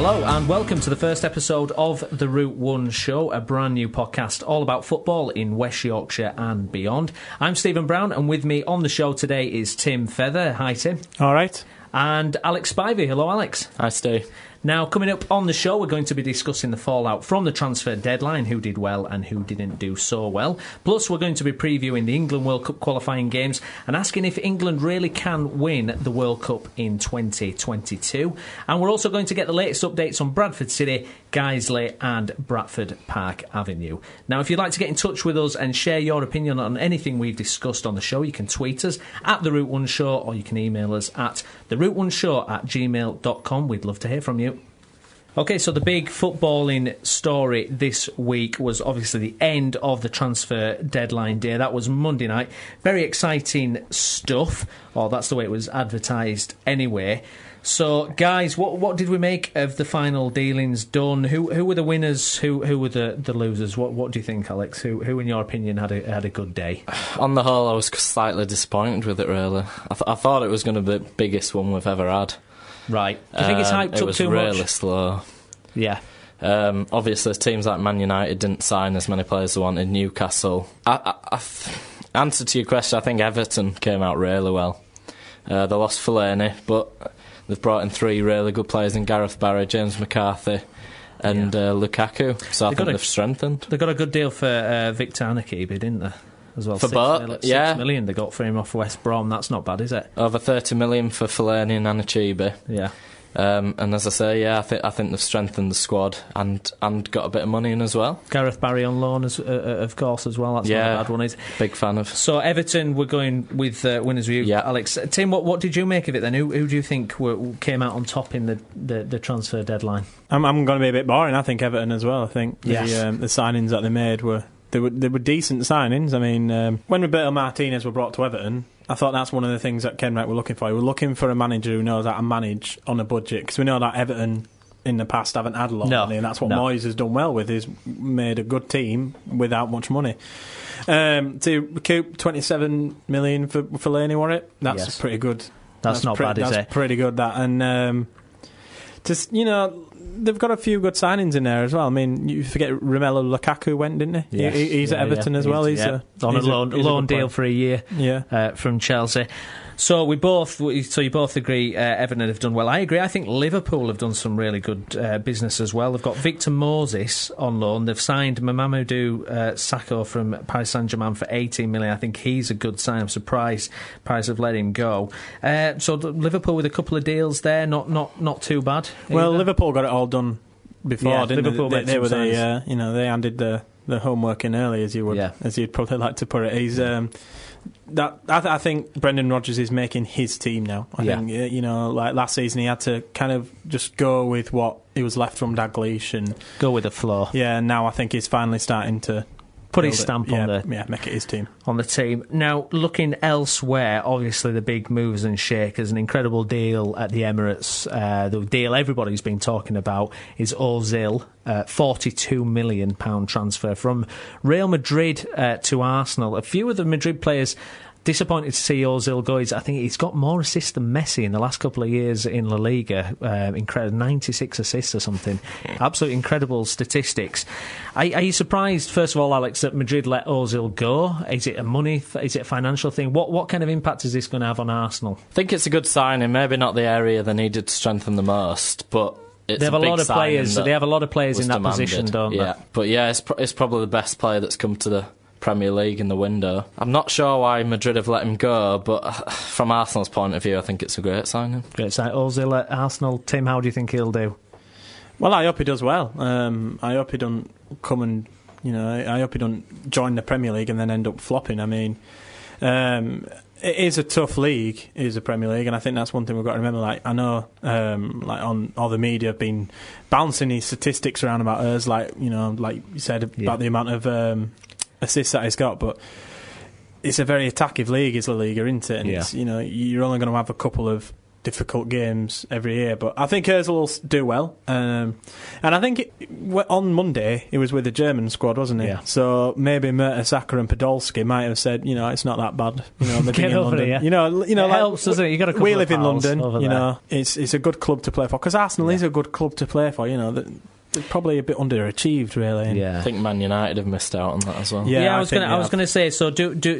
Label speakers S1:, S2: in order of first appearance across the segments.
S1: Hello and welcome to the first episode of the Route 1 Show, a brand new podcast all about football in West Yorkshire and beyond. I'm Stephen Browne, and with me on the show today is Tim Feather. Hi, Tim.
S2: All right.
S1: And Alex Spivey. Hello, Alex.
S3: Hi, Steve.
S1: Now, coming up on the show, we're going to be discussing the fallout from the transfer deadline, who did well and who didn't do so well. Plus, we're going to be previewing the England World Cup qualifying games and asking if England really can win the World Cup in 2022. And we're also going to get the latest updates on Bradford City, Guiseley and Bradford Park Avenue. Now, if you'd like to get in touch with us and share your opinion on anything we've discussed on the show, you can tweet us at The Route 1 Show, or you can email us at theroute1show@gmail.com. We'd love to hear from you. OK, so the big footballing story this week was obviously the end of the transfer deadline day. That was Monday night. Very exciting stuff. Or that's the way it was advertised anyway. So, guys, what did we make of the final dealings done? Who were the winners? Who were the losers? What do you think, Alex? Who in your opinion, had a good day?
S3: On the whole, I was slightly disappointed with it, really. I thought it was going to be the biggest one we've ever had.
S1: Right. Do you think it's hyped up too much?
S3: It was really slow.
S1: Yeah.
S3: Obviously, teams like Man United didn't sign as many players as they wanted. Newcastle. Answer to your question, I think Everton came out really well. They lost Fellaini, but they've brought in three really good players in Gareth Barry, James McCarthy and Lukaku. So I think they've strengthened. They
S1: got a good deal for Victor Anakibi, didn't they? As well,
S3: for
S1: $6 million they got for him off West Brom. That's not bad, is it?
S3: Over 30 million for Fellaini and Anachibi.
S1: Yeah.
S3: And as I say, I think they've strengthened the squad and got a bit of money in as well.
S1: Gareth Barry on loan, of course, as well. That's not a bad one, is it?
S3: Big fan of.
S1: So Everton, we're going with winners view.
S3: Yeah.
S1: Alex, Tim, what did you make of it then? Who do you think came out on top in the transfer deadline?
S2: I'm going to be a bit boring. I think Everton as well. I think the signings that they made were decent signings. I mean, when Roberto Martinez were brought to Everton, I thought that's one of the things that Ken Wright were looking for. We're looking for a manager who knows how to manage on a budget, because we know that Everton in the past haven't had a lot of money, and that's what Moyes has done well with. He's made a good team without much money. To recoup 27 million for Fellaini, were it? That's pretty good.
S1: That's not bad, is it?
S2: That's pretty good, that. And they've got a few good signings in there as well. I mean, you forget Romelu Lukaku went, didn't he? Yes. He's at Everton as well. He's on
S1: a loan deal for a year from Chelsea. So you both agree Everton have done well. I agree. I think Liverpool have done some really good business as well. They've got Victor Moses on loan. They've signed Mamadou Sakho from Paris Saint-Germain for 18 million. I think he's a good sign. I'm surprised Paris have let him go. So Liverpool with a couple of deals there, not too bad.
S2: Well, either. Liverpool got it all done before, didn't
S1: Liverpool
S2: they? They were they handed the homework in early, as you'd probably like to put it. He's I think Brendan Rodgers is making his team now. I think, like last season he had to kind of just go with what he was left from Dalglish and
S1: go with the flow.
S2: Yeah, and now I think he's finally starting to
S1: put his stamp on
S2: make it his team.
S1: On the team. Now, looking elsewhere, obviously the big movers and shakers, an incredible deal at the Emirates. The deal everybody's been talking about is Ozil, £42 million transfer from Real Madrid to Arsenal. A few of the Madrid players disappointed to see Ozil go. I think he's got more assists than Messi in the last couple of years in La Liga. Incredible, 96 assists or something. Absolutely incredible statistics. Are you surprised, first of all, Alex, that Madrid let Ozil go? Is it is it a financial thing? What kind of impact is this going to have on Arsenal?
S3: I think it's a good signing. Maybe not the area they needed to strengthen the most, but they have a lot of players.
S1: They have a lot of players in that position, don't they?
S3: But it's probably the best player that's come to the Premier League in the window. I'm not sure why Madrid have let him go, but from Arsenal's point of view, I think it's a great signing.
S1: Great signing. Ozil at Arsenal. Tim, how do you think he'll do?
S2: Well, I hope he does well. I hope he don't come and I hope he don't join the Premier League and then end up flopping. I mean, it is a tough league, it is the Premier League, and I think that's one thing we've got to remember. Like, I know, on all the media have been bouncing these statistics around about us, like you said about the amount of assists that he's got, but it's a very attacking league, is La Liga, isn't it? And it's, you're only going to have a couple of difficult games every year. But I think Ozil will do well. And I think on Monday he was with the German squad, wasn't he?
S1: Yeah.
S2: So maybe Mertesacker and Podolski might have said, it's not that bad. Living in London.
S1: Here.
S2: It
S1: like, helps, doesn't it? You got a couple
S2: we live in London.
S1: There.
S2: It's a good club to play for, because Arsenal is a good club to play for. They're probably a bit underachieved, really.
S1: Yeah.
S3: I think Man United have missed out on that as well.
S1: I was going to say. So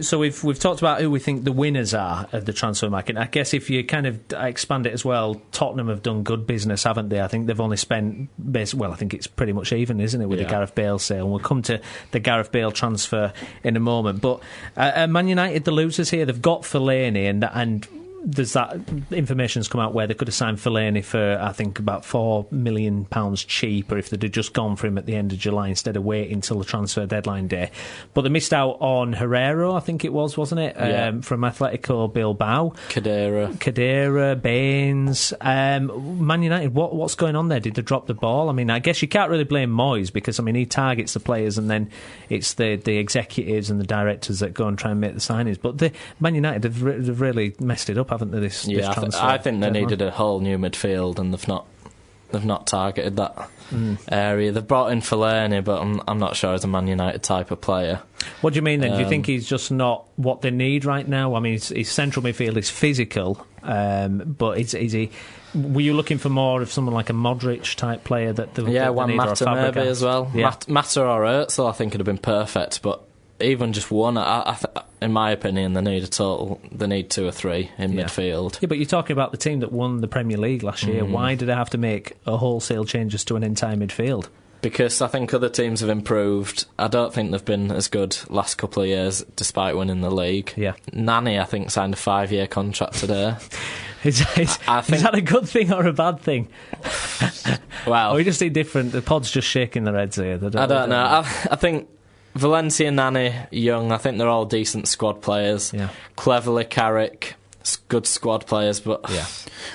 S1: so we've talked about who we think the winners are of the transfer market. I guess if you kind of expand it as well, Tottenham have done good business, haven't they? I think they've only spent I think it's pretty much even, isn't it, with the Gareth Bale sale? And we'll come to the Gareth Bale transfer in a moment. But Man United, the losers here, they've got Fellaini and there's that information's come out where they could have signed Fellaini for, I think, about £4 million cheaper if they'd have just gone for him at the end of July instead of waiting until the transfer deadline day. But they missed out on Herrero, I think it was, wasn't it? From Atletico Bilbao. Cadera, Baines. Man United, what's going on there? Did they drop the ball? I mean, I guess you can't really blame Moyes because, he targets the players and then it's the executives and the directors that go and try and make the signings. But Man United have really messed it up, haven't they? This transfer?
S3: I think they needed a whole new midfield, and they've not targeted that area. They've brought in Fellaini, but I'm not sure he's a Man United type of player.
S1: What do you mean then? Do you think he's just not what they need right now? I mean, his central midfield is physical, but is he? Were you looking for more of someone like a Modric type player that they
S3: Juan Mata maybe as well?
S1: Yeah.
S3: Mata or Özil, I think would have been perfect, but even just one, in my opinion, they need 2 or 3 in midfield.
S1: Yeah, but you're talking about the team that won the Premier League last year. Why did they have to make a wholesale changes to an entire midfield?
S3: Because I think other teams have improved. I don't think they've been as good last couple of years, despite winning the league.
S1: Yeah.
S3: Nani, I think, signed a 5-year contract today.
S1: Is that a good thing or a bad thing?
S3: Well,
S1: we just see different. The pod's just shaking their heads here.
S3: I don't know. I think Valencia, Nani, Young, I think they're all decent squad players.
S1: Yeah.
S3: Cleverly, Carrick, good squad players, but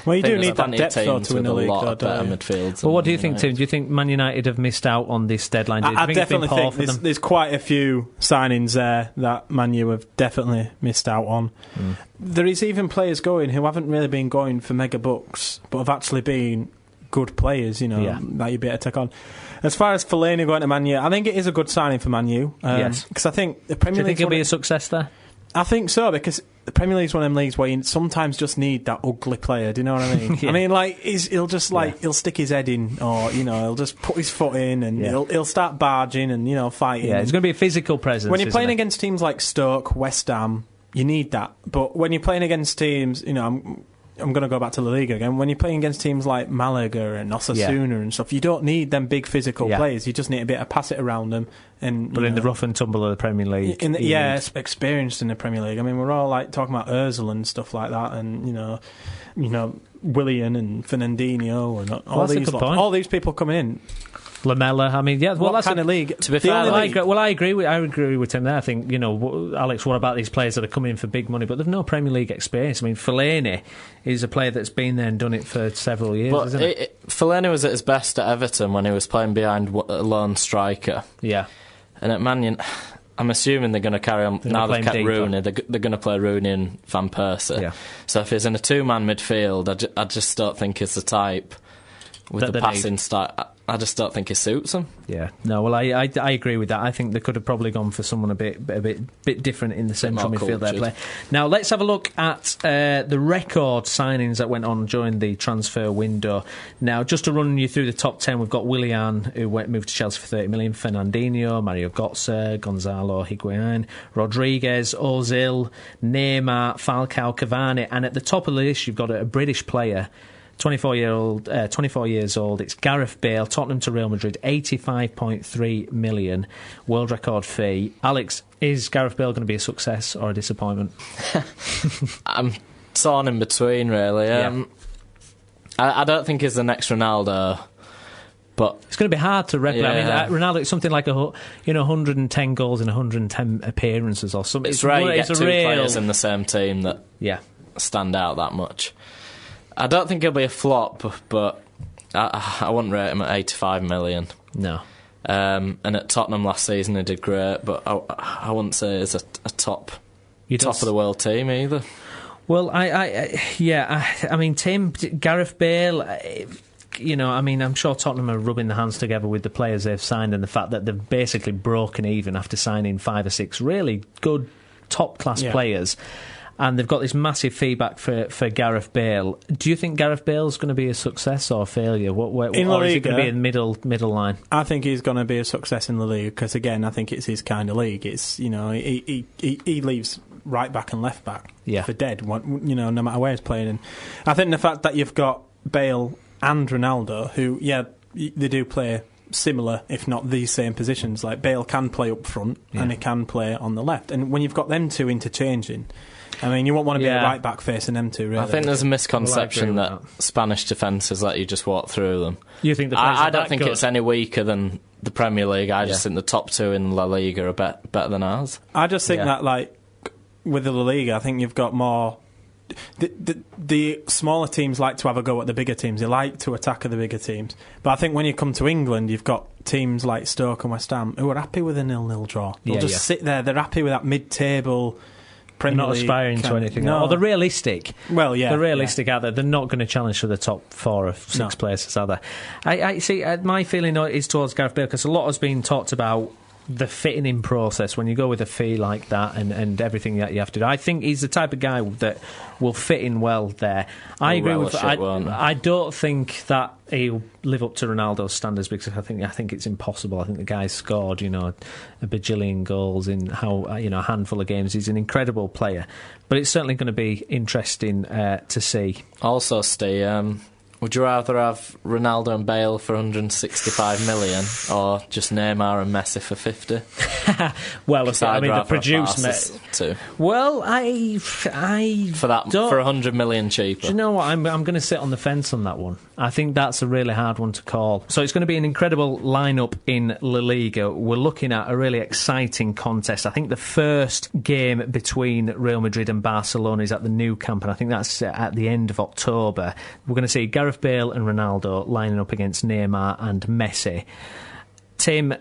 S2: well, you do need that depth though to win the league.
S3: Better midfields.
S1: Well, what do you think, Tim? Do you think Man United have missed out on this deadline?
S2: I definitely think there's quite a few signings there that Man U have definitely missed out on. There is even players going who haven't really been going for mega bucks, but have actually been good players, that you'd be able to take on. As far as Fellaini going to Man U, I think it is a good signing for Man U.
S1: Yes.
S2: Because I think the Premier League...
S1: Do you think he'll be a success there?
S2: I think so, because the Premier League's one of them leagues where you sometimes just need that ugly player, do you know what I mean? I mean, he'll just, he'll stick his head in, or, he'll just put his foot in, and he'll start barging and, fighting.
S1: Yeah, it's going to be a physical presence.
S2: When you're playing against teams like Stoke, West Ham, you need that. But when you're playing against teams, I'm going to go back to La Liga again. When you're playing against teams like Malaga and Osasuna and stuff, you don't need them big physical players. You just need a bit of pass it around them. But in
S1: the rough and tumble of the Premier League,
S2: experienced in the Premier League. I mean, we're all talking about Ozil and stuff like that, and Willian and Fernandinho and all these people coming in.
S1: Lamella, I mean, well, that's
S2: kind of league.
S3: To be fair,
S1: I agree with Tim there. I think, Alex, what about these players that are coming in for big money, but they've no Premier League experience? I mean, Fellaini is a player that's been there and done it for several years, isn't it?
S3: Fellaini was at his best at Everton when he was playing behind a lone striker.
S1: Yeah. And
S3: at Man United, I'm assuming they're going to carry on. Now they've kept Rooney, they're going to play Rooney and Van Persie. Yeah. So if he's in a 2-man midfield, I just don't think he's the type with the passing style. I just don't think it suits them.
S1: Yeah, no. Well, I agree with that. I think they could have probably gone for someone a bit different in the central midfield there. Play. Now let's have a look at the record signings that went on during the transfer window. Now, just to run you through the top 10, we've got Willian, who moved to Chelsea for 30 million, Fernandinho, Mario Götze, Gonzalo Higuain, Rodriguez, Ozil, Neymar, Falcao, Cavani, and at the top of the list you've got a British player. 24 years old. It's Gareth Bale, Tottenham to Real Madrid, 85.3 million, world record fee. Alex, is Gareth Bale going to be a success or a disappointment?
S3: I'm torn in between, really. I don't think he's the next Ronaldo, but
S1: it's going to be hard to replicate. I mean, Ronaldo, it's something like 110 goals in 110 appearances or something.
S3: It's rare you get two players in the same team that stand out that much. I don't think he'll be a flop, but I wouldn't rate him at 85 million.
S1: No.
S3: And at Tottenham last season he did great, but I wouldn't say he's a top of the world team either.
S1: Well, I mean, Tim, Gareth Bale. I mean, I'm sure Tottenham are rubbing their hands together with the players they've signed and the fact that they've basically broken even after signing 5 or 6 really good top-class players. And they've got this massive feedback for Gareth Bale. Do you think Gareth Bale's going to be a success or a failure? Or is it going to be in middle line?
S2: I think he's going to be a success in the league because, again, I think it's his kind of league. It's he leaves right back and left back for dead. No matter where he's playing. And I think the fact that you've got Bale and Ronaldo, who they do play similar, if not the same positions. Like Bale can play up front and he can play on the left. And when you've got them two interchanging. I mean, you won't want to be a right back facing them two, really.
S3: I think there's a misconception that Spanish defences let you just walk through them.
S1: You think
S3: I don't think it's any weaker than the Premier League. I just think the top 2 in La Liga are better than ours.
S2: I just think that, like, with the La Liga, I think you've got more. The smaller teams like to have a go at the bigger teams. They like to attack at the bigger teams. But I think when you come to England, you've got teams like Stoke and West Ham who are happy with a 0-0 draw. They'll just sit there. They're happy with that mid-table.
S1: They're not aspiring to anything.
S2: No.
S1: Or they're realistic.
S2: Well, yeah.
S1: They're realistic, are they? They're not going to challenge for the top 4 or 6 places, are they? I see, my feeling is towards Gareth Bale, because a lot has been talked about the fitting in process when you go with a fee like that and everything that you have to do. I think he's the type of guy that will fit in well there. I agree with I don't think that he'll live up to Ronaldo's standards, because I think it's impossible. I think the guy scored a bajillion goals in a handful of games. He's an incredible player, but it's certainly going to be interesting to see.
S3: Also, Steve, would you rather have Ronaldo and Bale for 165 million or just Neymar and Messi for 50?
S1: Well, the produced
S3: too.
S1: Well, I for
S3: 100 million cheaper.
S1: Do you know what? I'm going to sit on the fence on that one. I think that's a really hard one to call. So it's going to be an incredible lineup in La Liga. We're looking at a really exciting contest. I think the first game between Real Madrid and Barcelona is at the Nou Camp, and I think that's at the end of October. We're going to see Gareth Bale and Ronaldo lining up against Neymar and Messi. Tim,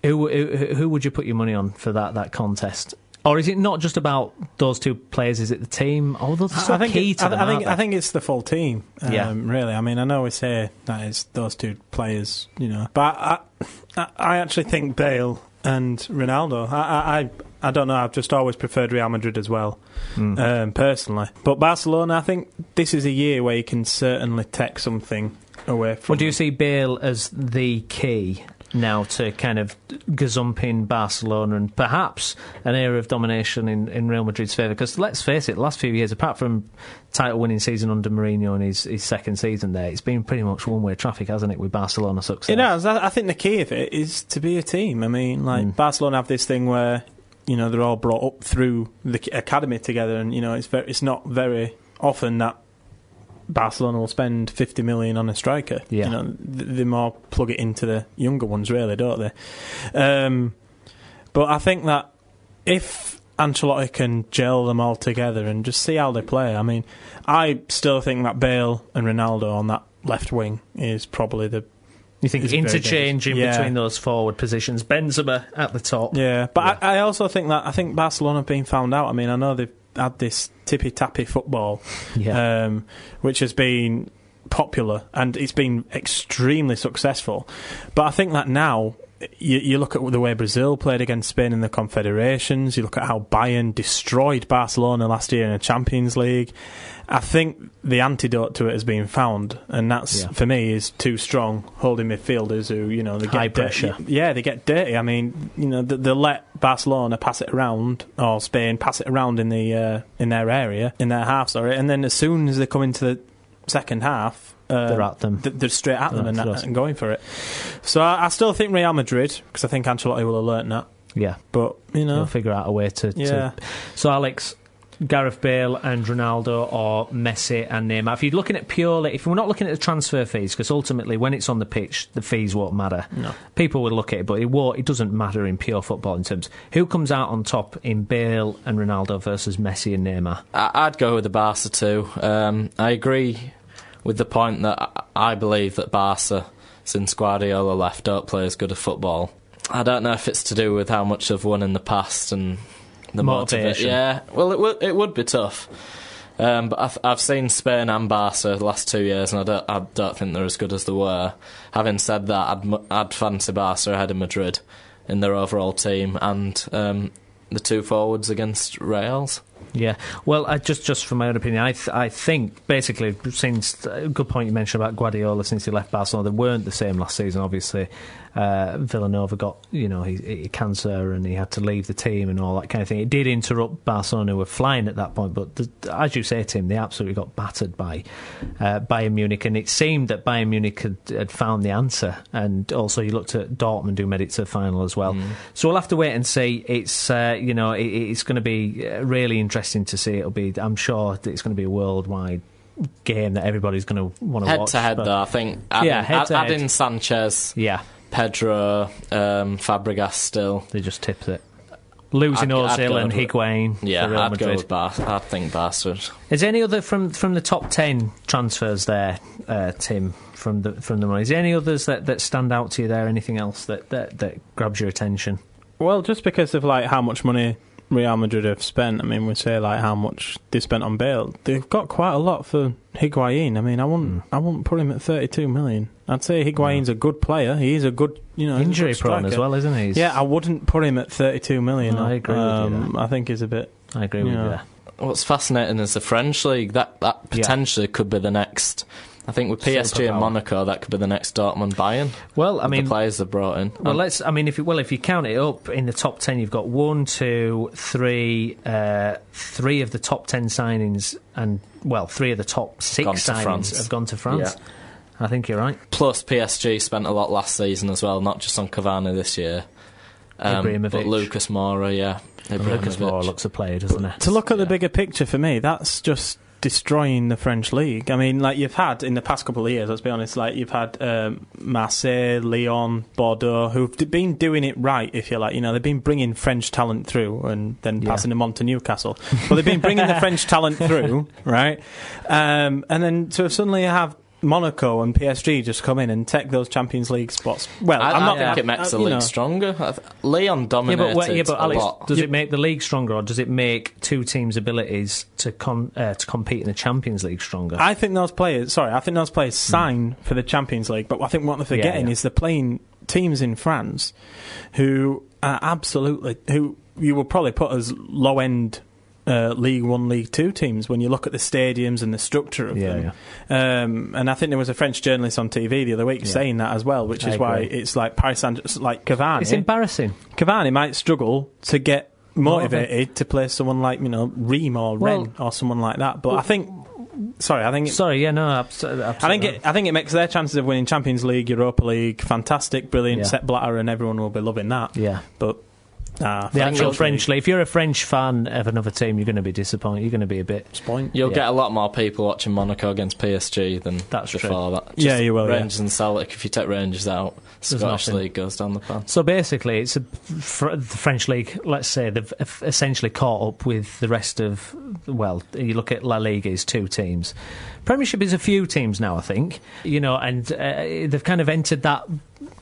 S1: who would you put your money on for that contest? Or is it not just about those two players? Is it the team? Oh, those are so key to them,
S2: I think it's the full team, really. I mean, I know we say that it's those two players, but I actually think Bale and Ronaldo. I don't know, I've just always preferred Real Madrid as well, personally. But Barcelona, I think this is a year where you can certainly take something away from.
S1: Well, do you see Bale as the key now to kind of gazumping Barcelona and perhaps an era of domination in Real Madrid's favour? Because let's face it, the last few years, apart from title-winning season under Mourinho and his second season there, it's been pretty much one-way traffic, hasn't it, with Barcelona success?
S2: It has. I think the key of it is to be a team. I mean, Barcelona have this thing where they're all brought up through the academy together, and it's not very often that Barcelona will spend 50 million on a striker.
S1: Yeah.
S2: They more plug it into the younger ones, really, don't they? But I think that if Ancelotti can gel them all together and just see how they play, I mean, I still think that Bale and Ronaldo on that left wing is probably the...
S1: You think interchanging between those forward positions, Benzema at the top.
S2: Yeah, but I also think that Barcelona have been found out. I mean, I know they've had this tippy-tappy football, which has been popular and it's been extremely successful. But I think that now you look at the way Brazil played against Spain in the Confederations, you look at how Bayern destroyed Barcelona last year in the Champions League. I think the antidote to it has been found, and that's, for me, is two strong holding midfielders who, they
S1: high
S2: get
S1: pressure.
S2: They get dirty. I mean, they'll let Barcelona pass it around, or Spain pass it around in their area, in their half, and then as soon as they come into the second half,
S1: they're at them.
S2: They're straight at them and going for it. So I still think Real Madrid, because I think Ancelotti will have learnt that.
S1: Yeah,
S2: but
S1: he'll figure out a way to. So Alex, Gareth Bale and Ronaldo, or Messi and Neymar? If you're looking at if we're not looking at the transfer fees, because ultimately when it's on the pitch, the fees won't matter.
S2: No.
S1: People will look at it, but it doesn't matter in pure football in terms. Who comes out on top in Bale and Ronaldo versus Messi and Neymar?
S3: I'd go with the Barca too. I agree with the point that I believe that Barca, since Guardiola left, don't play as good a football. I don't know if it's to do with how much they've won in the past and the motivation. Yeah, well, it would be tough. But I've seen Spain and Barca the last 2 years, and I don't think they're as good as they were. Having said that, I'd fancy Barca ahead of Madrid in their overall team, and the two forwards against Reals.
S1: Yeah, well, just from my own opinion, I think basically, since a good point you mentioned about Guardiola, since he left Barcelona, they weren't the same last season. Obviously, Villanova got he cancer and he had to leave the team and all that kind of thing. It did interrupt Barcelona, who were flying at that point, but as you say, Tim, they absolutely got battered by Bayern Munich, and it seemed that Bayern Munich had found the answer. And also, you looked at Dortmund, who made it to the final as well. So we'll have to wait and see. It's it's going to be really interesting to see. I'm sure it's going to be a worldwide game that everybody's going to want to watch.
S3: Head to head, though, I think. Adding Sanchez, Pedro, Fabregas still.
S1: They just tipped it. Losing Ozil and Higuain.
S3: Yeah,
S1: for Real
S3: I'd
S1: Madrid.
S3: go with Barca. I think Barca.
S1: Is there any other from the top 10 transfers there, Tim, from the money? Is there any others that stand out to you there? Anything else that grabs your attention?
S2: Well, just because of how much money Real Madrid have spent. I mean, we say how much they spent on Bale. They've got quite a lot for Higuain. I mean, I wouldn't put him at 32 million. I'd say Higuain's a good player. He's a good,
S1: injury prone as well, isn't he?
S2: Yeah, I wouldn't put him at 32 million.
S1: No, I agree with you.
S2: I think he's a bit.
S1: I agree with you there.
S3: What's fascinating is the French league. That potentially could be the next. I think with PSG and Monaco, that could be the next Dortmund Bayern.
S1: Well, I mean,
S3: the players they brought in.
S1: Well, if you count it up in the top 10, you've got 1, 2, 3, 3 of the top 10 signings, and 3 of the top 6 signings have gone to France. Yeah. I think you're right.
S3: Plus, PSG spent a lot last season as well, not just on Cavani this year.
S1: Ibrahimovic.
S3: But Lucas Moura,
S1: Lucas Moura looks a player, doesn't he?
S2: To look at the bigger picture for me, that's just destroying the French league. I mean, you've had in the past couple of years, let's be honest, you've had Marseille, Lyon, Bordeaux, who've been doing it right, if you like. They've been bringing French talent through and then passing them on to Newcastle. But they've been bringing the French talent through, right? And then to suddenly have Monaco and PSG just come in and take those Champions League spots. Well,
S3: I think it makes the league stronger. Lyon dominated
S1: but Alex,
S3: a lot.
S1: Does it make the league stronger, or does it make two teams' abilities to compete in the Champions League stronger?
S2: I think those players sign for the Champions League, but I think what they're forgetting is they're playing teams in France who are who you would probably put as low-end League 1, League 2 teams when you look at the stadiums and the structure of them. And I think there was a French journalist on TV the other week saying that as well, which is why it's Paris Saint-Germain, Cavani.
S1: It's embarrassing.
S2: Cavani might struggle to get motivated to play someone like Ream or Rennes or someone like that. But I think
S1: absolutely.
S2: I think it makes their chances of winning Champions League, Europa League fantastic, brilliant. Sepp Blatter and everyone will be loving that.
S1: Yeah,
S2: but.
S1: The actual French league. If you're a French fan of another team, you're going to be disappointed. You're going to be a bit disappointed.
S3: You'll get a lot more people watching Monaco against PSG than before that.
S2: You will.
S3: Rangers and Celtic. If you take Rangers out, Scottish league goes down the pan.
S1: So basically, it's the French league. Let's say they've essentially caught up with the rest of. Well, you look at La Liga is 2 teams. Premiership is a few teams now, I think. And they've kind of entered that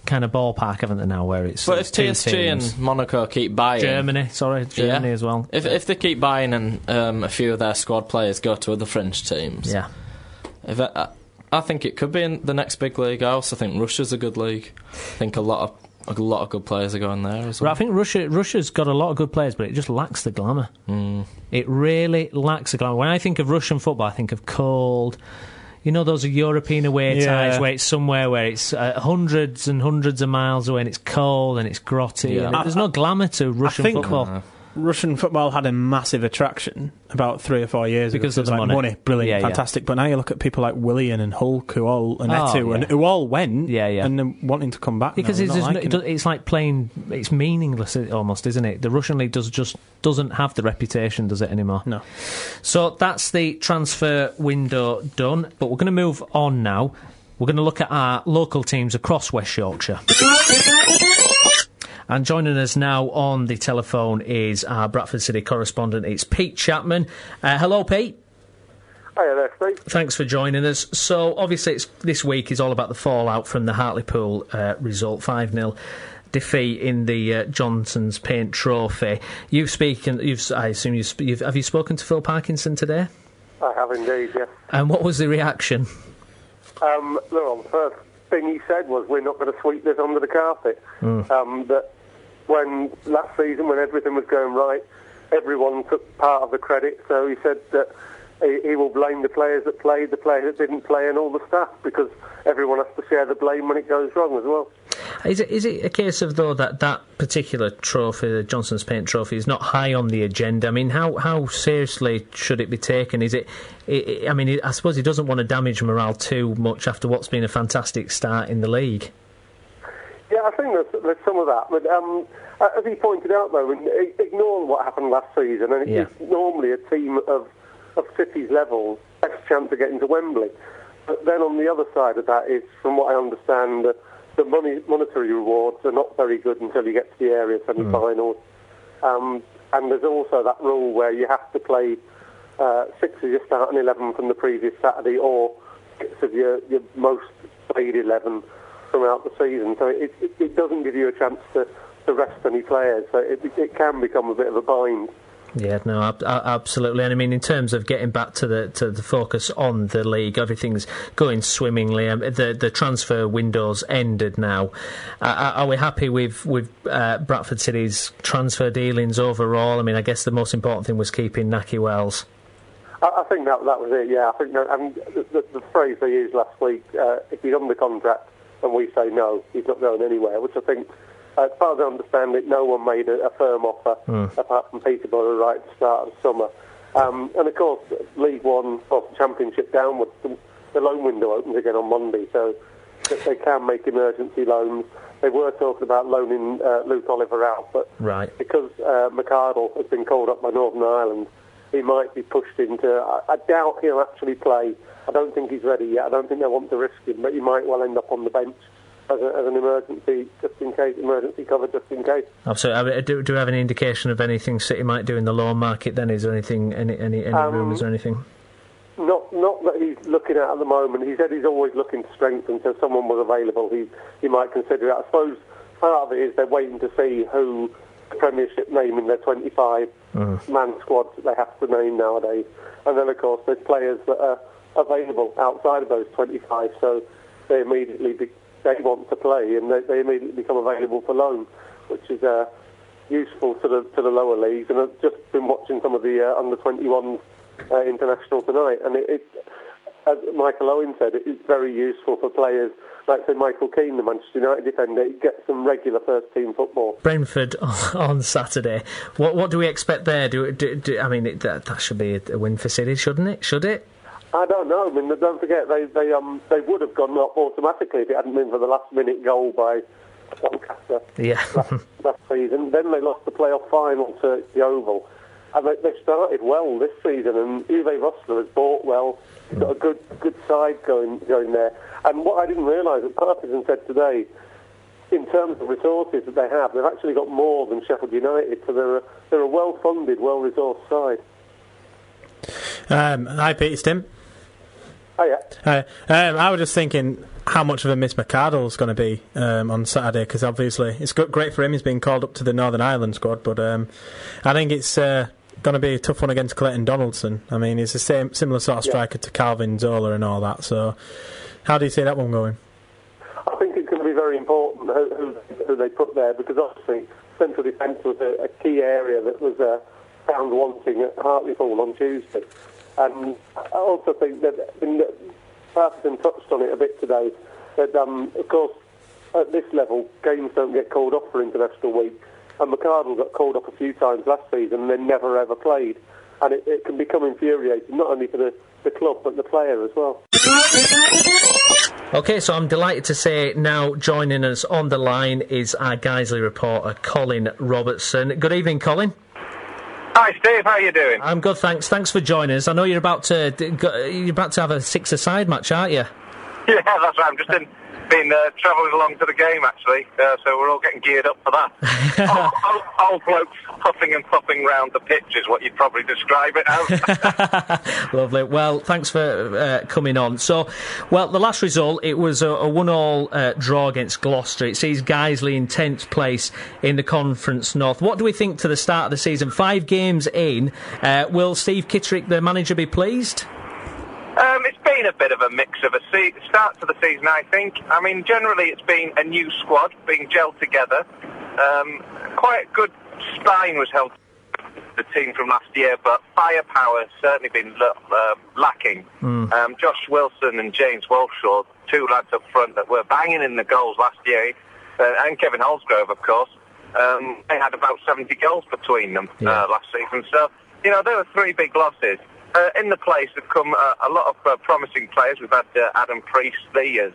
S1: kind of ballpark, haven't they, now, where it's.
S3: But if PSG and Monaco keep buying, Germany
S1: as well.
S3: If they keep buying and a few of their squad players go to other French teams, I think it could be in the next big league. I also think Russia's a good league. I think a lot of good players are going there as well.
S1: Right, I think Russia's got a lot of good players, but it just lacks the glamour. It really lacks the glamour. When I think of Russian football, I think of cold. Those are European away ties where it's somewhere where it's hundreds and hundreds of miles away and it's cold and it's grotty. And there's no glamour to Russian football.
S2: Russian football had a massive attraction about 3 or 4 years
S1: because
S2: ago.
S1: Of the money.
S2: Brilliant, fantastic. But now you look at people like Willian and Hulk and who all went and they're wanting to come back
S1: because it's like playing. It's meaningless almost, isn't it? The Russian league doesn't have the reputation, does it, anymore?
S2: No.
S1: So that's the transfer window done. But we're going to move on now. We're going to look at our local teams across West Yorkshire. And joining us now on the telephone is our Bradford City correspondent. It's Pete Chapman. Hello, Pete.
S4: Hiya there, Steve.
S1: Thanks for joining us. So, obviously, this week is all about the fallout from the Hartlepool result, 5-0 defeat in the Johnson's Paint Trophy. Have you spoken to Phil Parkinson today?
S4: I have indeed, yes.
S1: And what was the reaction?
S4: Look, the first thing he said was, we're not going to sweep this under the carpet. That when last season, when everything was going right, everyone took part of the credit. So he said that he will blame the players that played, the players that didn't play, and all the staff, because everyone has to share the blame when it goes wrong as well.
S1: Is it a case of, though, that particular trophy, the Johnson's Paint Trophy, is not high on the agenda? I mean, how seriously should it be taken? Is it I mean, I suppose he doesn't want to damage morale too much after what's been a fantastic start in the league.
S4: Yeah, I think there's some of that. But as he pointed out, though, ignore what happened last season, and it's normally a team of City's level best chance of getting to Wembley. But then on the other side of that is, from what I understand, the monetary rewards are not very good until you get to the area semi-finals. And there's also that rule where you have to play 6 of your starting 11 from the previous Saturday, or 6 of your most played 11 throughout the season. So it doesn't give you a chance to rest any players. So it can become a bit of a bind.
S1: Yeah, no, absolutely. And I mean, in terms of getting back to the focus on the league, everything's going swimmingly. The transfer window's ended now. Are we happy with Bradford City's transfer dealings overall? I mean, I guess the most important thing was keeping Naki Wells.
S4: I think that was it. Yeah, I think the phrase they used last week: if he's under contract and we say no, he's not going anywhere. Which I think, as far as I understand it, no one made a firm offer apart from Peterborough right at the start of the summer. And of course, League One, or Championship downwards, the loan window opens again on Monday, so they can make emergency loans. They were talking about loaning Luke Oliver out, but because McArdle has been called up by Northern Ireland, he might be pushed into... I doubt he'll actually play. I don't think he's ready yet. I don't think they want to risk him, but he might well end up on the bench as an emergency, just in case, emergency cover just in case.
S1: Absolutely. Do we have any indication of anything City might do in the loan market then? Is there anything, any rumours or anything?
S4: Not that he's looking at the moment. He said he's always looking to strengthen, so if someone was available, he might consider it. I suppose part of it is they're waiting to see who the Premiership name in their 25-man squad that they have to name nowadays. And then, of course, there's players that are available outside of those 25, so they immediately they want to play, and they immediately become available for loan, which is useful to the lower leagues. And I've just been watching some of the under-21s international tonight, and it, as Michael Owen said, it's very useful for players like, say, Michael Keane, the Manchester United defender. He gets some regular first-team football.
S1: Brentford on Saturday. What do we expect there? I mean, that should be a win for City, shouldn't it? Should it?
S4: I don't know. I mean, don't forget, they would have gone up automatically if it hadn't been for the last-minute goal by Doncaster last season. Then they lost the playoff final to the Oval. And they started well this season, and Uwe Rosler has bought well. He's got a good side going there. And what I didn't realise, that Partisan said today, in terms of resources that they have, they've actually got more than Sheffield United, so they're a well-funded, well-resourced side.
S2: Hi, Pete, it's Tim.
S4: Hi.
S2: I was just thinking how much of a miss McArdle's going to be on Saturday, because obviously it's great for him. He's been called up to the Northern Ireland squad, but I think it's going to be a tough one against Clayton Donaldson. I mean, he's the similar sort of striker to Calvin Zola and all that. So, how do you see that one going?
S4: I think it's going to be very important who they put there, because obviously central defence was a key area that was found wanting at Hartlepool on Tuesday. And I also think that, Partisan touched on it a bit today, that of course at this level games don't get called up for international week, and McArdle got called up a few times last season and then never ever played, and it can become infuriating not only for the club but the player as well.
S1: OK, so I'm delighted to say now joining us on the line is our Guiseley reporter Colin Robertson. Good evening, Colin.
S5: Hi Steve, how are you doing?
S1: I'm good, thanks. Thanks for joining us. I know you're about to have a six-a-side match, aren't you?
S5: Yeah, that's right. I'm just been travelling along to the game, actually, so we're all getting geared up for that. Old blokes puffing and puffing round the pitch is what you'd probably describe it as.
S1: Lovely. Well, thanks for coming on. So, the last result, it was a 1-1 draw against Gloucester. It sees Guiseley in 10th place in the Conference North. What do we think to the start of the season? 5 games in, will Steve Kitterick, the manager, be pleased?
S5: It's been a bit of a mix of a start to the season, I think. I mean, generally it's been a new squad being gelled together. Quite a good spine was held the team from last year, but firepower has certainly been lacking. Josh Wilson and James Walshaw, 2 lads up front that were banging in the goals last year, and Kevin Holsgrove, of course. They had about 70 goals between them last season. So, there were 3 big losses. In the place have come a lot of promising players. We've had Adam Priestley, as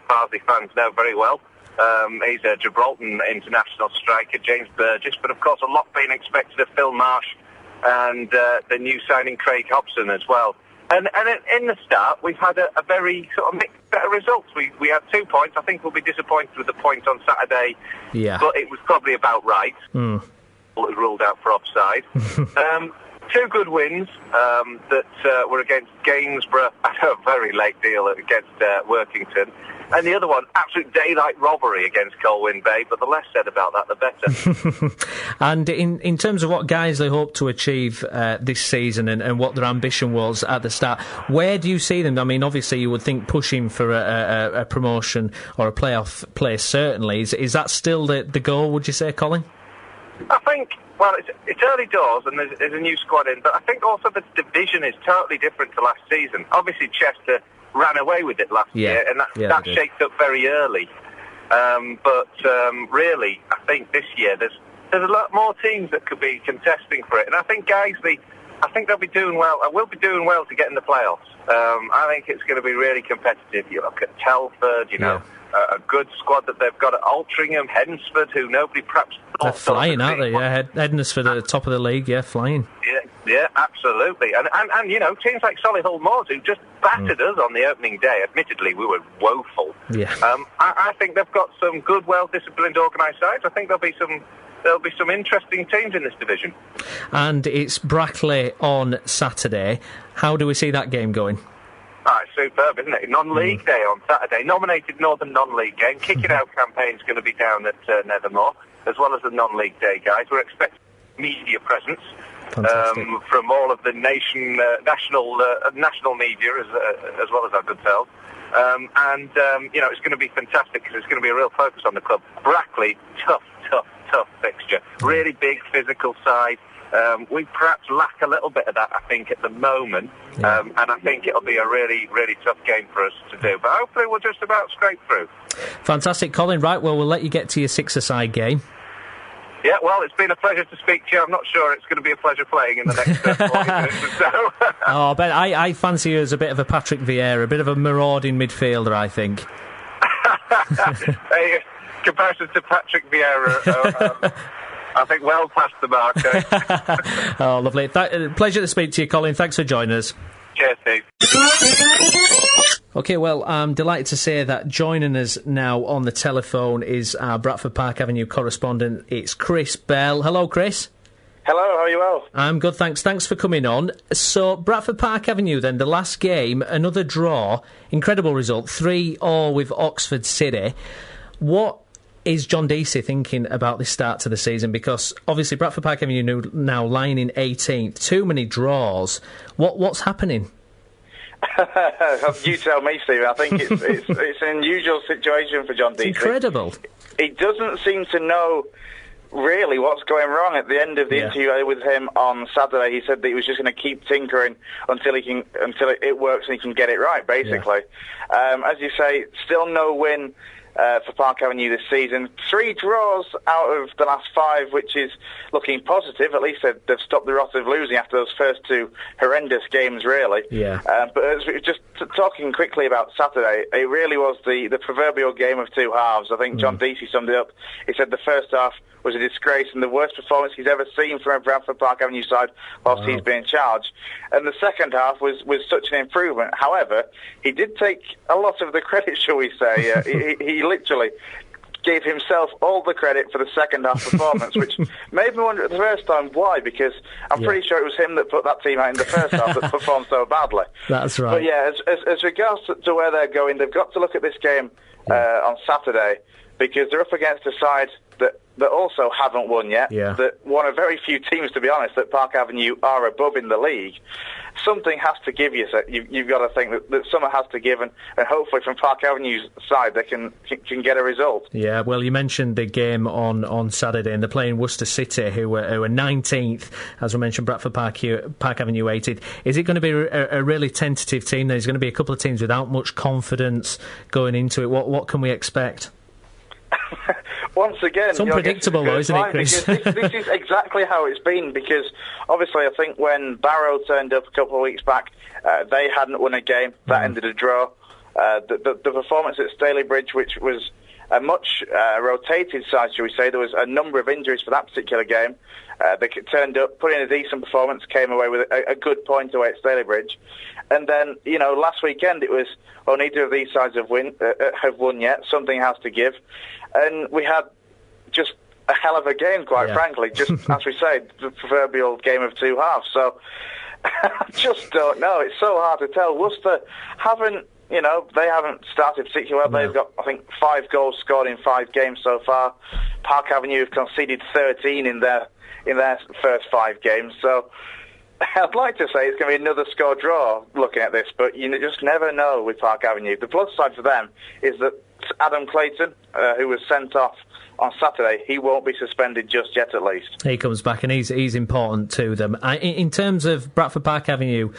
S5: Farsley fans know very well. He's a Gibraltar international striker, James Burgess, but of course a lot being expected of Phil Marsh and the new signing Craig Hobson as well. And in the start, we've had a very sort of mixed set of results. We had 2 points. I think we'll be disappointed with the point on Saturday, but it was probably about right. It was ruled out for offside. 2 good wins that were against Gainsborough at a very late deal against Workington. And the other one, absolute daylight robbery against Colwyn Bay, but the less said about that, the better.
S1: And in terms of what Guiseley hope to achieve this season and what their ambition was at the start, where do you see them? I mean, obviously you would think pushing for a promotion or a playoff place, certainly. Is that still the goal, would you say, Colin?
S5: I think, it's early doors and there's a new squad in, but I think also the division is totally different to last season. Obviously Chester ran away with it last year, and that shaped up very early. But really, I think this year there's a lot more teams that could be contesting for it. And I think Guiseley, they'll be doing well. I will be doing well to get in the playoffs. I think it's going to be really competitive. You look at Telford, a good squad that they've got at Altrincham, Hednesford, who nobody perhaps thought.
S1: They're flying, aren't they? Yeah, Hednesford at the top of the league, flying.
S5: Yeah, absolutely. And teams like Solihull Moors, who just battered us on the opening day. Admittedly, we were woeful.
S1: Yeah.
S5: I think they've got some good, well-disciplined, organised sides. I think there'll be some interesting teams in this division.
S1: And it's Brackley on Saturday. How do we see that game going?
S5: It's superb, isn't it? Non-league day on Saturday. Nominated Northern non-league game. Kicking out campaign's going to be down at Nethermore, as well as the non-league day guys. We're expecting media presence from all of the national media as well as our good selves. It's going to be fantastic because it's going to be a real focus on the club. Brackley, tough fixture. Really big physical side. We perhaps lack a little bit of that, I think, at the moment. And I think it'll be a really, really tough game for us to do. But hopefully we'll just about scrape through.
S1: Fantastic, Colin. Right, we'll let you get to your 6-a-side game.
S5: Yeah, well, it's been a pleasure to speak to you. I'm not sure it's going to be a pleasure playing in the next 40 minutes or so.
S1: Ben, I fancy you as a bit of a Patrick Vieira, a bit of a marauding midfielder, I think.
S5: Comparison to Patrick Vieira, I think well past the mark.
S1: Oh, lovely. Pleasure to speak to you, Colin. Thanks for joining us.
S5: Cheers, Steve.
S1: OK, well, I'm delighted to say that joining us now on the telephone is our Bradford Park Avenue correspondent. It's Chris Bell. Hello, Chris.
S6: Hello, how are you well?
S1: I'm good, thanks. Thanks for coming on. So, Bradford Park Avenue then, the last game, another draw, incredible result, 3-3 with Oxford City. What is John Deasy thinking about this start to the season? Because obviously Bradford Park Avenue now lying in 18th, too many draws. What's happening?
S6: You tell me, Steve. I think it's an unusual situation for John Deasy.
S1: Incredible.
S6: He doesn't seem to know really what's going wrong. At the end of the interview with him on Saturday, he said that he was just going to keep tinkering until it works and he can get it right, basically. As you say, still no win for Park Avenue this season. 3 draws out of the last 5, which is looking positive. At least they've stopped the rot of losing after those first 2 horrendous games, really.
S1: Yeah.
S6: But as we just talking quickly about Saturday, it really was the proverbial game of 2 halves. I think John Deasy summed it up. He said the first half was a disgrace and the worst performance he's ever seen from a Bradford Park Avenue side whilst he's been in charge. And the second half was such an improvement. However, he did take a lot of the credit, shall we say. He literally gave himself all the credit for the second half performance, which made me wonder at the first time why, because I'm pretty sure it was him that put that team out in the first half that performed so badly.
S1: That's right.
S6: But yeah, as regards to where they're going, they've got to look at this game on Saturday, because they're up against a side that also haven't won yet, that one of very few teams, to be honest, that Park Avenue are above in the league. Something has to give you've got to think that something has to give, and hopefully from Park Avenue's side they can get a result.
S1: Yeah, well, you mentioned the game on Saturday, and they're playing Worcester City, who were 19th, as we mentioned, Bradford Park Avenue 18th. Is it going to be a really tentative team? There's going to be a couple of teams without much confidence going into it. What can we expect?
S6: Once again,
S1: it's unpredictable, though, isn't it, Chris?
S6: This is exactly how it's been, because obviously I think when Barrow turned up a couple of weeks back, they hadn't won a game. That ended a draw. The performance at Stalybridge, which was a much rotated side, shall we say, there was a number of injuries for that particular game. They turned up, put in a decent performance, came away with a good point away at Stalybridge. And then, last weekend it was, neither of these sides have won yet. Something has to give. And we had just a hell of a game, quite frankly. Just, as we say, the proverbial game of 2 halves. So, I just don't know. It's so hard to tell. Worcester they haven't started particularly well. They've got, I think, 5 goals scored in 5 games so far. Park Avenue have conceded 13 in their first 5 games. So, I'd like to say it's going to be another score draw looking at this, but you just never know with Park Avenue. The plus side for them is that Adam Clayton, who was sent off on Saturday, he won't be suspended just yet, at least.
S1: He comes back and he's important to them. In terms of Bradford Park Avenue,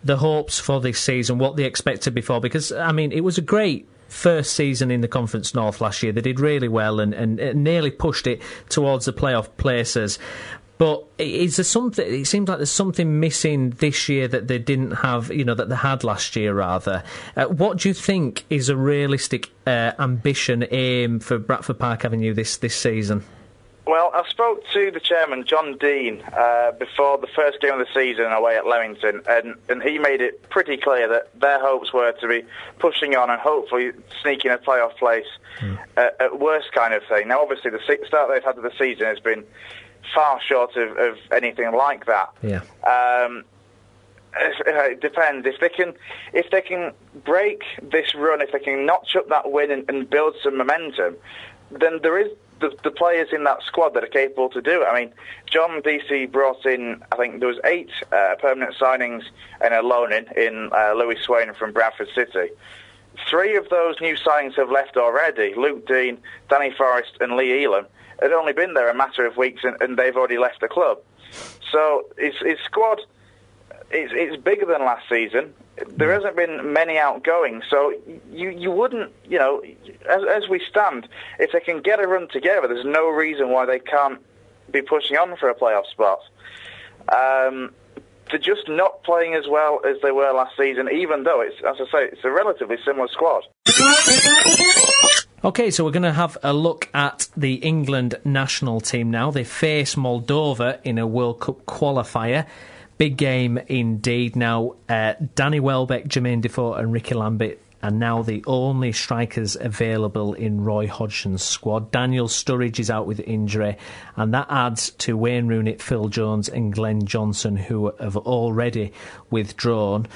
S1: the hopes for this season, what they expected before, because, it was a great first season in the Conference North last year. They did really well and nearly pushed it towards the playoff places. But is there something? It seems like there's something missing this year that they didn't have, that they had last year, rather. What do you think is a realistic ambition, aim for Bradford Park Avenue this season?
S6: Well, I spoke to the chairman, John Dean, before the first game of the season away at Leamington, and he made it pretty clear that their hopes were to be pushing on and hopefully sneaking a playoff place at worst kind of thing. Now, obviously, the start they've had of the season has been far short of anything like that.
S1: Yeah.
S6: It depends. If they can break this run, if they can notch up that win and build some momentum, then there is the players in that squad that are capable to do it. John Deasy brought in, I think there was 8 permanent signings and a loan in Louis Swain from Bradford City. 3 of those new signings have left already. Luke Dean, Danny Forrest and Lee Elam had only been there a matter of weeks and they've already left the club. So his squad is bigger than last season. There hasn't been many outgoing, so you wouldn't, as we stand, if they can get a run together, there's no reason why they can't be pushing on for a playoff spot. They're just not playing as well as they were last season, even though it's a relatively similar squad.
S1: OK, so we're going to have a look at the England national team now. They face Moldova in a World Cup qualifier. Big game indeed. Now, Danny Welbeck, Jermaine Defoe and Ricky Lambert are now the only strikers available in Roy Hodgson's squad. Daniel Sturridge is out with injury, and that adds to Wayne Rooney, Phil Jones and Glenn Johnson, who have already withdrawn.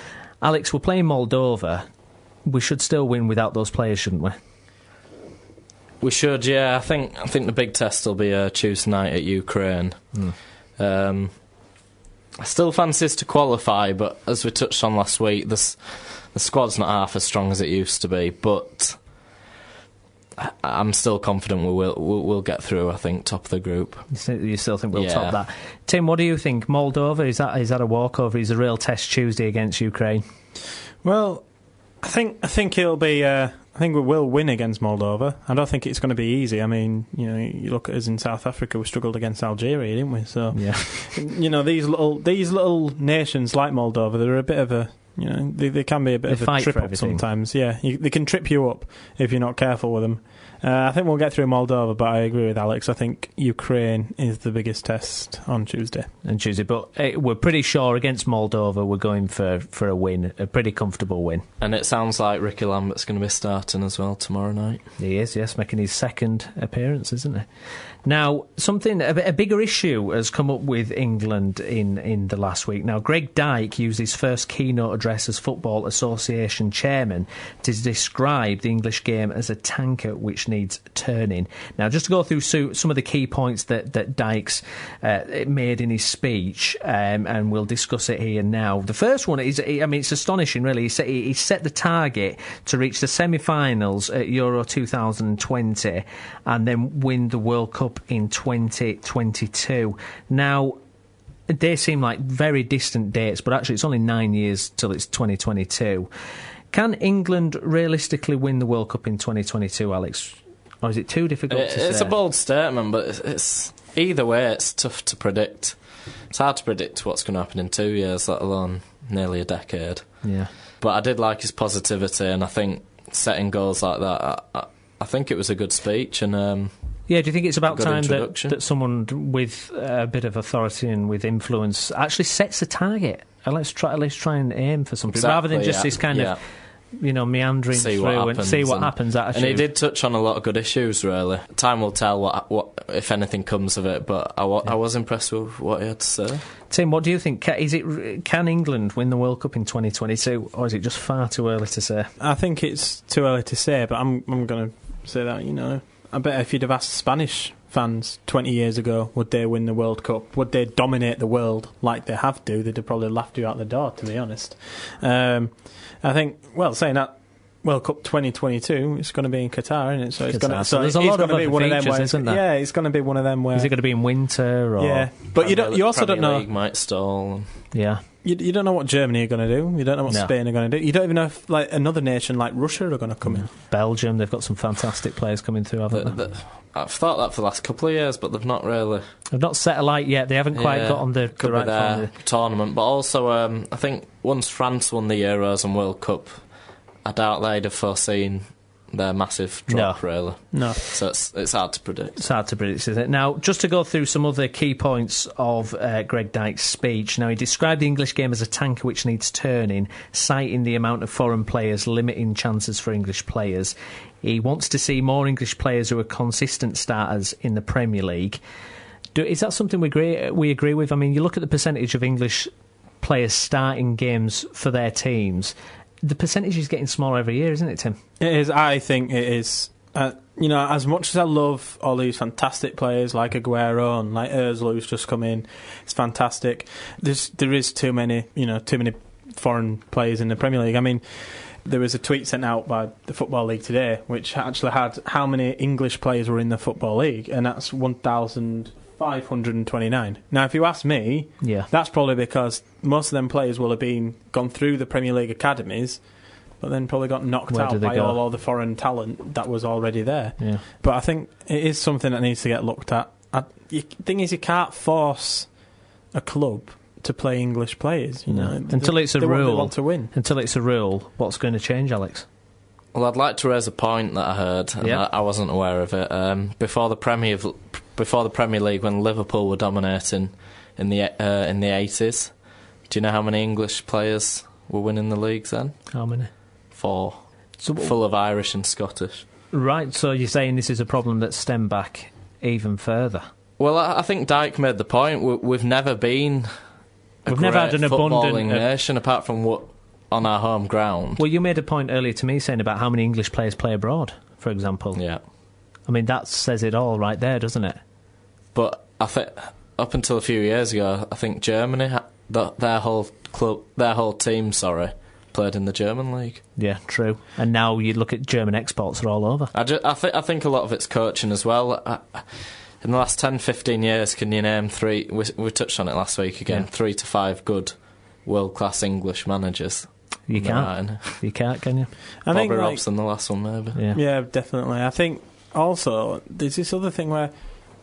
S1: Alex, we're playing Moldova. We should still win without those players, shouldn't we?
S3: We should, yeah. I think the big test will be Tuesday night at Ukraine. I still fancy us to qualify, but as we touched on last week, the squad's not half as strong as it used to be. But I'm still confident we'll get through. I think top of the group.
S1: You still think we'll top that? Tim, what do you think? Moldova, is that a walkover? Is a real test Tuesday against Ukraine?
S2: Well, I think it'll be I think we will win against Moldova. I don't think it's going to be easy. I mean, you look at us in South Africa, we struggled against Algeria, didn't we? So,
S1: yeah.
S2: These little nations like Moldova, they're a bit of a, they can be a bit of a trip up sometimes. Yeah, they can trip you up if you're not careful with them. I think we'll get through Moldova, but I agree with Alex. I think Ukraine is the biggest test on Tuesday.
S1: But we're pretty sure against Moldova we're going for a win, a pretty comfortable win.
S3: And it sounds like Ricky Lambert's going to be starting as well tomorrow night.
S1: He is, yes, making his second appearance, isn't he? Now, a bigger issue has come up with England in the last week. Now, Greg Dyke used his first keynote address as Football Association chairman to describe the English game as a tanker which needs turning. Now, just to go through some of the key points that Dyke's made in his speech, and we'll discuss it here now. The first one is, it's astonishing, really. He set the target to reach the semi-finals at Euro 2020 and then win the World Cup in 2022. Now, they seem like very distant dates, but actually it's only 9 years till it's 2022. Can England realistically win the World Cup in 2022, Alex? Or is it too difficult to say?
S3: It's a bold statement, but it's either way, it's tough to predict. It's hard to predict what's going to happen in 2 years, let alone nearly a decade.
S1: Yeah.
S3: But I did like his positivity, and I think setting goals like that, I think it was a good speech, and
S1: yeah, do you think it's about time that someone with a bit of authority and with influence actually sets a target? And let's try and aim for something, rather than just this kind of meandering through and see what happens.
S3: And he did touch on a lot of good issues, really. Time will tell what if anything comes of it, but I was impressed with what he had to say.
S1: Tim, what do you think? Can England win the World Cup in 2022, or is it just far too early to say?
S2: I think it's too early to say, but I'm going to say that, I bet if you'd have asked Spanish fans 20 years ago, would they win the World Cup? Would they dominate the world like they have to? They'd have probably laughed you out the door, to be honest. I think, saying that, World Cup 2022, it's going to be in Qatar, isn't it? So
S1: there's a lot of other features, isn't there?
S2: Yeah, it's going to be one of them where...
S1: Is it going to be in winter? Or...
S2: Yeah, but you also don't know...
S3: League might stall.
S1: Yeah.
S2: You don't know what Germany are going to do. You don't know what Spain are going to do. You don't even know if another nation like Russia are going to come in.
S1: Belgium, they've got some fantastic players coming through, haven't they?
S3: I've thought that for the last couple of years, but they've not really...
S1: They've not set a light yet. They haven't quite got on the right form.
S3: Tournament. But also, I think once France won the Euros and World Cup, I doubt they'd have foreseen their massive drop, really.
S2: No.
S3: So it's hard to predict.
S1: It's hard to predict, isn't it? Now, just to go through some other key points of Greg Dyke's speech. Now, he described the English game as a tanker which needs turning, citing the amount of foreign players limiting chances for English players. He wants to see more English players who are consistent starters in the Premier League. Is that something we agree with? I mean, you look at the percentage of English players starting games for their teams. The percentage is getting smaller every year, isn't it, Tim?
S2: It is. I think it is. As much as I love all these fantastic players like Aguero and like Ozil who's just come in, it's fantastic. There is too many foreign players in the Premier League. I mean, there was a tweet sent out by the Football League today which actually had how many English players were in the Football League, and that's 1,529. Now, if you ask me, that's probably because most of them players will have gone through the Premier League academies, but then probably got knocked out by all the foreign talent that was already there.
S1: Yeah.
S2: But I think it is something that needs to get looked at. The thing is, you can't force a club to play English players.
S1: Until it's a rule.
S2: They want to win.
S1: Until it's a rule, what's going to change, Alex?
S3: Well, I'd like to raise a point that I heard, and I wasn't aware of it. Before the Premier League, when Liverpool were dominating in the 80s, do you know how many English players were winning the leagues then?
S1: How many?
S3: 4. Full of Irish and Scottish.
S1: Right, so you're saying this is a problem that's stemmed back even further?
S3: Well, I think Dyke made the point. We've never been
S1: We've never had an
S3: footballing nation apart from what on our home ground.
S1: Well, you made a point earlier to me saying about how many English players play abroad, for example.
S3: Yeah.
S1: I mean, that says it all right there, doesn't it?
S3: But I think up until a few years ago, I think Germany, their whole team, played in the German league.
S1: Yeah, true. And now you look at German exports are all over.
S3: I think a lot of it's coaching as well. In the last 10, 15 years, can you name 3... We touched on it last week again. 3 to 5 good world-class English managers.
S1: You can't. You can't, can you?
S3: Bobby Robson, the last one, maybe.
S2: Yeah, definitely. I think also there's this other thing where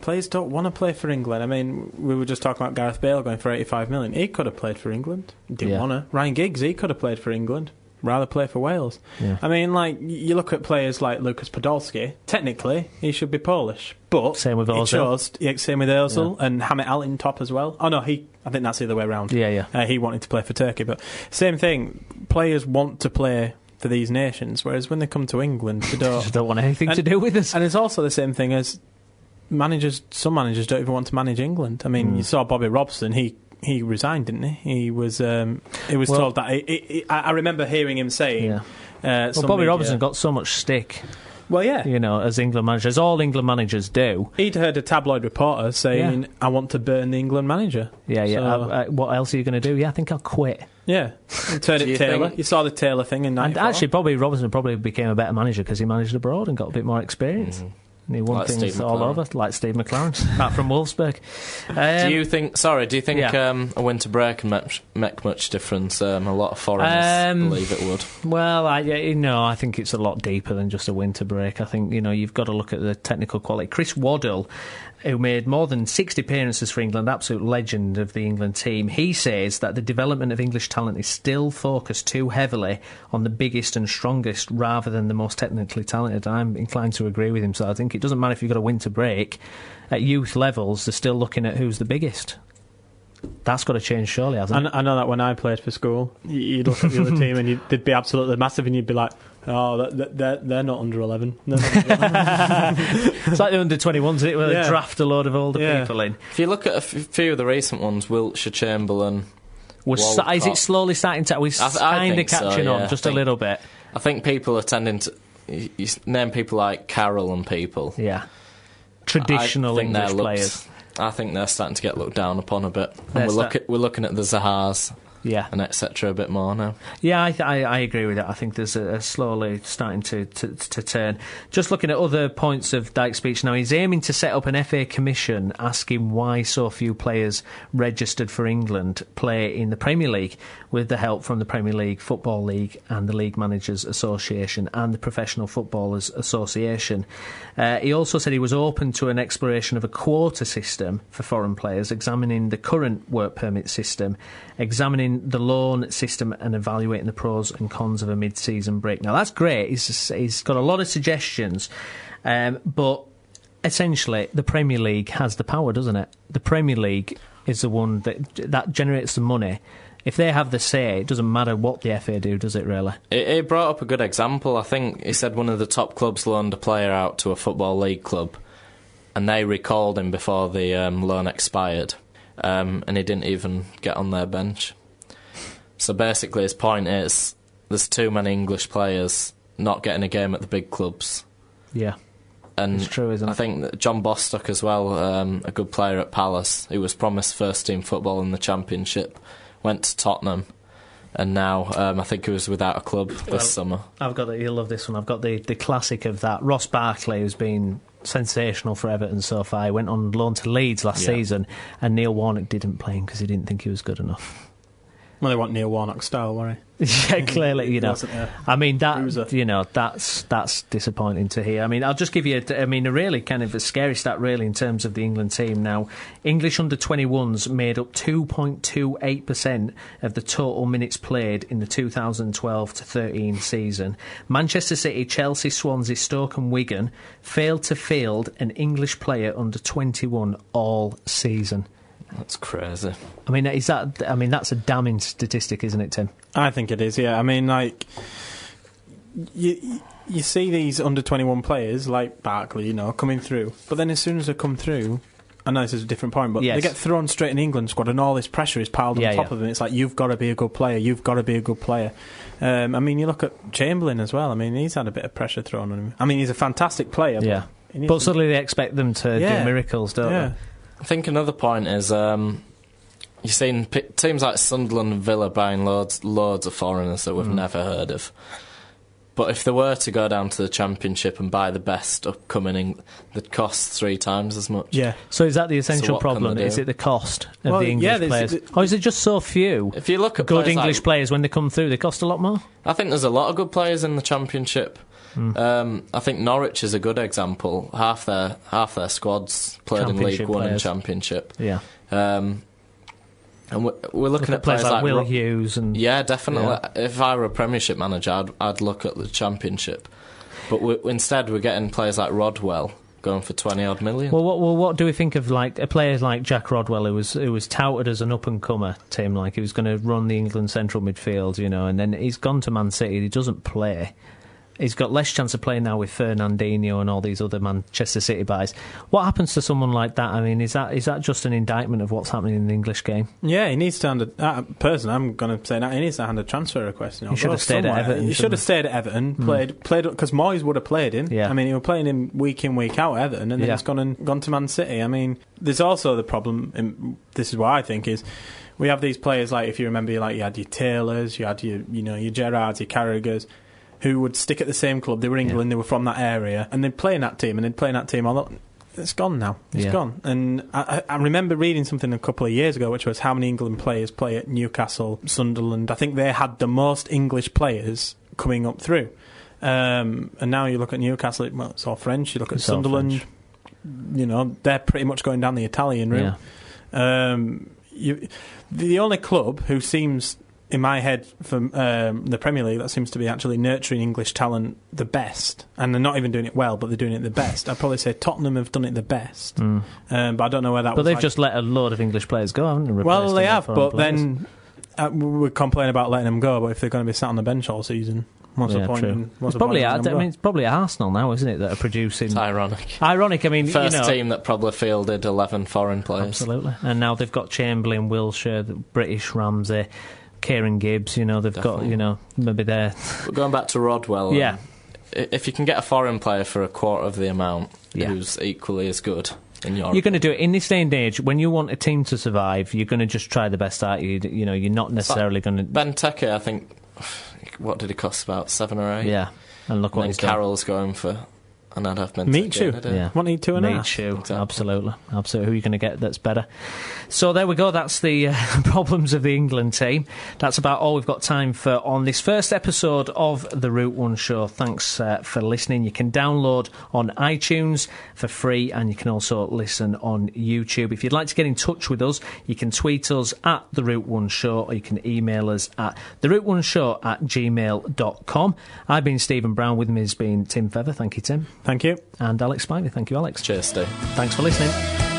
S2: players don't want to play for England. I mean, we were just talking about Gareth Bale going for 85 million. He could have played for England. Didn't want to. Ryan Giggs, he could have played for England. Rather play for Wales. Yeah. I mean, like, you look at players like Lucas Podolski, technically, he should be Polish. But
S1: same with Ozil.
S2: Same with Ozil and Hamit Altintop as well. Oh, no, I think that's the other way around.
S1: Yeah.
S2: He wanted to play for Turkey. But same thing, players want to play for these nations, whereas when they come to England, they
S1: don't want anything to do with us.
S2: And it's also the same thing as some managers don't even want to manage England. I mean, you saw Bobby Robson, he resigned, didn't he? He was told that. I remember hearing him saying...
S1: Bobby Robson got so much stick.
S2: Well, yeah.
S1: You know, as England manager, as all England managers do.
S2: He'd heard a tabloid reporter saying, I want to burn the England manager.
S1: Yeah. So, what else are you going to do? Yeah, I think I'll quit.
S2: Yeah. And turn it Taylor. You saw the Taylor thing in 94.
S1: And actually, Bobby Robson probably became a better manager because he managed abroad and got a bit more experience. And he won things all over, like Steve McLaren, back from Wolfsburg.
S3: Do you think a winter break can make much difference? A lot of foreigners believe it would.
S1: Well, I think it's a lot deeper than just a winter break. I think, you've got to look at the technical quality. Chris Waddle, who made more than 60 appearances for England, absolute legend of the England team, he says that the development of English talent is still focused too heavily on the biggest and strongest rather than the most technically talented. I'm inclined to agree with him, so I think it doesn't matter if you've got a winter break. At youth levels, they're still looking at who's the biggest. That's got to change, surely, hasn't it?
S2: I know that when I played for school, you'd look at the other team and they'd be absolutely massive and you'd be like, oh, they're not under 11.
S1: It's like the under 21s, isn't it, where they draft a load of older people in.
S3: If you look at a few of the recent ones, Wiltshire, Chamberlain,
S1: is it slowly starting to... We're kind of catching on just a little bit.
S3: I think people are tending to... You name people like Carroll and people.
S1: Yeah. Traditional English players.
S3: I think they're starting to get looked down upon a bit. And we're looking at the Zahars.
S1: Yeah,
S3: and etc. a bit more now.
S1: Yeah, I agree with that. I think there's a slowly starting to turn. Just looking at other points of Dyke's speech now, he's aiming to set up an FA commission asking why so few players registered for England play in the Premier League, with the help from the Premier League, Football League and the League Managers Association and the Professional Footballers Association. He also said he was open to an exploration of a quota system for foreign players, examining the current work permit system, examining the loan system and evaluating the pros and cons of a mid-season break. Now, that's great. He's got a lot of suggestions, but essentially the Premier League has the power, doesn't it? The Premier League is the one that generates the money. If they have the say, it doesn't matter what the FA do, does it really?
S3: He brought up a good example. I think he said one of the top clubs loaned a player out to a Football League club and they recalled him before the loan expired, and he didn't even get on their bench. So basically his point is there's too many English players not getting a game at the big clubs.
S1: Yeah,
S3: and
S1: it's true, isn't it?
S3: I think that John Bostock as well, a good player at Palace, who was promised first team football in the Championship, went to Tottenham, and now I think he was without a club this summer.
S1: You'll love this one. I've got the classic of that. Ross Barkley, who's been sensational for Everton so far, he went on loan to Leeds last season, and Neil Warnock didn't play him because he didn't think he was good enough.
S2: Well, they want Neil Warnock style, were he?
S1: Yeah, clearly, I mean, that's disappointing to hear. I mean, I'll just give you a really kind of a scary stat, really, in terms of the England team. Now, English under-21s made up 2.28% of the total minutes played in the 2012-13 season. Manchester City, Chelsea, Swansea, Stoke and Wigan failed to field an English player under 21 all season.
S3: That's crazy.
S1: I mean, that's a damning statistic, isn't it, Tim?
S2: I think it is, yeah. I mean, like, you see these under-21 players, like Barkley, coming through, but then as soon as they come through, I know this is a different point, but they get thrown straight in the England squad and all this pressure is piled on top of them. It's like, you've got to be a good player, I mean, you look at Chamberlain as well. I mean, he's had a bit of pressure thrown on him. I mean, he's a fantastic player.
S1: But suddenly they expect them to do miracles, don't they?
S3: I think another point is you've seen teams like Sunderland and Villa buying loads of foreigners that we've never heard of. But if they were to go down to the Championship and buy the best upcoming, they'd cost 3 times as much.
S2: Yeah.
S1: So is that the essential problem? Is it the cost of the English players? Or is it just so few?
S3: If you look at
S1: good English players, when they come through, they cost a lot more?
S3: I think there's a lot of good players in the Championship. I think Norwich is a good example. Half their squads played in League One and Championship.
S1: Yeah.
S3: And we're looking at players like
S1: Will Hughes and
S3: definitely. Yeah. If I were a Premiership manager, I'd look at the Championship. But instead, we're getting players like Rodwell going for 20-odd million.
S1: Well, what do we think of like a player like Jack Rodwell, who was touted as an up and comer, Tim? Like he was going to run the England central midfield, and then he's gone to Man City. He doesn't play. He's got less chance of playing now with Fernandinho and all these other Manchester City guys. What happens to someone like that? I mean, is that just an indictment of what's happening in the English game?
S2: Yeah, he needs to hand personally, I'm going to say that he needs to hand a transfer request.
S1: He should have stayed at Everton.
S2: He should have stayed at Everton, played because Moyes would have played him.
S1: Yeah.
S2: I mean, he was playing him week in, week out at Everton, and then he's gone to Man City. I mean, there's also the problem, and this is what I think is, we have these players like, if you remember, like you had your Taylors, you had your Gerrards, your Carragers, who would stick at the same club. They were England, they were from that area, and they'd play in that team, it's gone now. It's gone. And I remember reading something a couple of years ago, which was how many England players play at Newcastle, Sunderland. I think they had the most English players coming up through. And now you look at Newcastle, it's all French. You look at Sunderland, they're pretty much going down the Italian route. Yeah. The only club who seems, in my head, for the Premier League, that seems to be actually nurturing English talent the best, and they're not even doing it well, but they're doing it the best. I'd probably say Tottenham have done it the best, but I don't know where that was.
S1: But they've just let a load of English players go, haven't they?
S2: Well, they have, but then we complain about letting them go, but if they're going to be sat on the bench all season, what's the point?
S1: True. It's probably Arsenal now, isn't it, that are producing...
S3: It's ironic.
S1: I mean...
S3: First team that probably fielded 11 foreign players.
S1: Absolutely. And now they've got Chamberlain, Wilshere, the British Ramsey, Kieran Gibbs, they've Definitely. Got, maybe they're...
S3: But going back to Rodwell, if you can get a foreign player for a quarter of the amount who's equally as good in Europe...
S1: You're going to do it. In this day and age, when you want a team to survive, you're going to just try the best out. You're not necessarily going to...
S3: Benteke, I think... What did he cost? About 7 or 8?
S1: Yeah. And look what he's
S3: Carroll's going for... And I'd have
S2: Michu.
S1: Yeah.
S2: What need 2.5?
S1: Michu, exactly. Absolutely. Who are you going to get that's better? So there we go. That's the problems of the England team. That's about all we've got time for on this first episode of the Route 1 Show. Thanks for listening. You can download on iTunes for free, and you can also listen on YouTube. If you'd like to get in touch with us, you can tweet us at the Route 1 Show, or you can email us at theroute1show@gmail.com. I've been Stephen Browne. With me has been Tim Feather. Thank you, Tim.
S2: Thank you.
S1: And Alex Spivey. Thank you, Alex.
S3: Cheers, Steve.
S1: Thanks for listening.